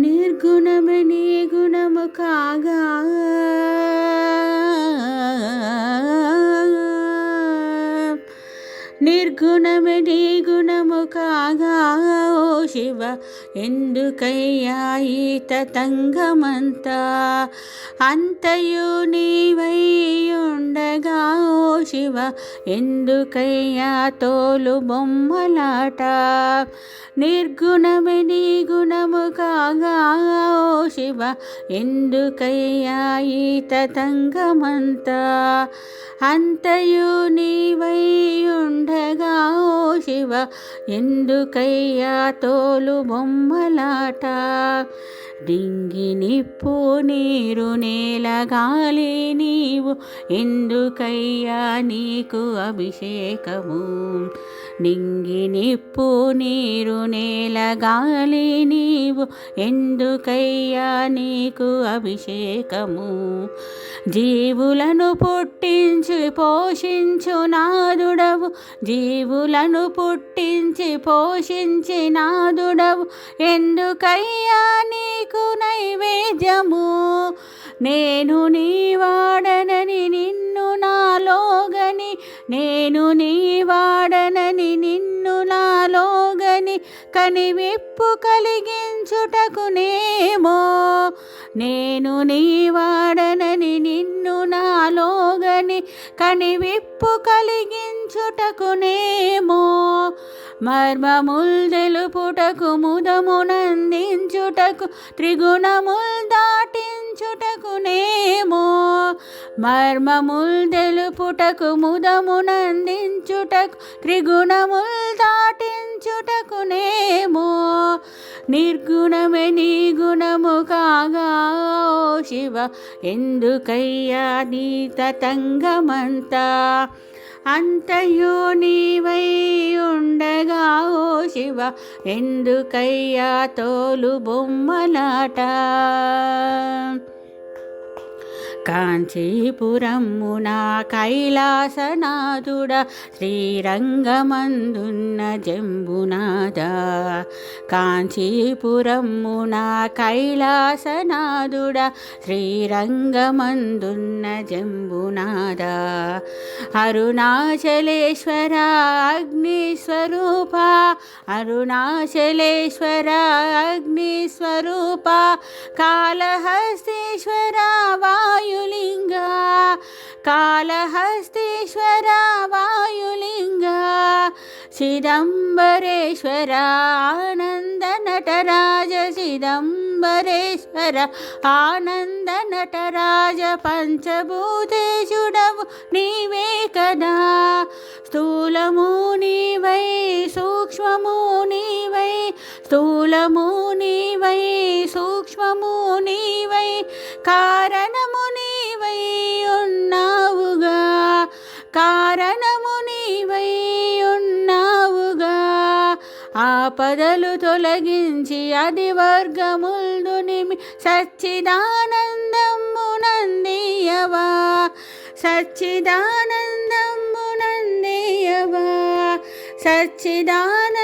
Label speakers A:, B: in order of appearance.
A: నిర్గుణమే నీ గుణము కాగా నిర్గుణమే నీ గుణము కాగా ఓ శివ ఎందుకయ్యా ఈ తతంగమంతా అంతయు నీవై ఉండగా ఓ శివ ఎందుకయ్యా తోలు బొమ్మలాట నిర్గుణమే నీ గుణము కాగా ఓ శివ ఎందుకయ్యా ఈ తతంగమంతా అంతయు నీవై ఉండగా ఓ శివ ఎందుకయ్యా తోలు బొమ్మలాట డింగి నిప్పు నీరు నేల గాలి నీవు ఎందుకయ్యా నీకు అభిషేకము నింగి నిప్పు నీరు నేల గాలి నీవు ఎందుకయ్యా నీకు అభిషేకము జీవులను పుట్టించి పోషించు నాదుడవు జీవులను పుట్టించి పోషించి నాదుడవు ఎందుకయ్యా నీకు నైవేద్యము నేను నీ వాడనని నిన్ను నాలోగని నేను నీ వాడనని నిన్ను నాలోగని కనివిప్పు కలిగించుటకునేమో నేను నీ వాడనని నిన్ను నాలోగని కనివిప్పు కలిగించుటకునేమో మర్మముల్ తెలుపుటకు ముదమునందించుటకు త్రిగుణముల్ దాటించుటకునేమో మర్మముల్ తెలుపుటకు ముదమునందించుటకు త్రిగుణముల్ దాటించుటకునేమో నిర్గుణమే నీ గుణము కాగా ఓ శివ ఎందుకయ్యా నీ తతంగమంతా అంతయు నీవై ఉండగా ఓ శివ ఎందుకయ్యా తోలు బొమ్మలాట కాంచీపురమున కైలాసనాథుడ శ్రీరంగమందున్న జంబునాథ కాంచీపురమున కైలాసనాథుడ శ్రీరంగమందున్న జంబునాథ అరుణాచలేశ్వర అగ్నిస్వరూప అరుణాచలేశ్వర అగ్నిస్వరూప కాళహస్తీశ్వర వాయులింగ కాళహస్తీశ్వర వాయులింగ చిదంబరేశ్వర ఆనంద నటరాజ చిదంబరేశ్వర ఆనంద నటరాజ పంచభూతేశుడవు నీవే కదా స్థూలము నీవై సూక్ష్మము నీవై స్థూలము నీవై సూక్ష్మము నీవై కారణము నీవై ఉన్నావుగా కారణము నీవై ఉన్నావుగా ఆపదలు తొలగించి అది వర్గముల్దు నిమి సచ్చిదానందమునందియవా సచ్చిదానందమునందియవా సచ్చిదానంద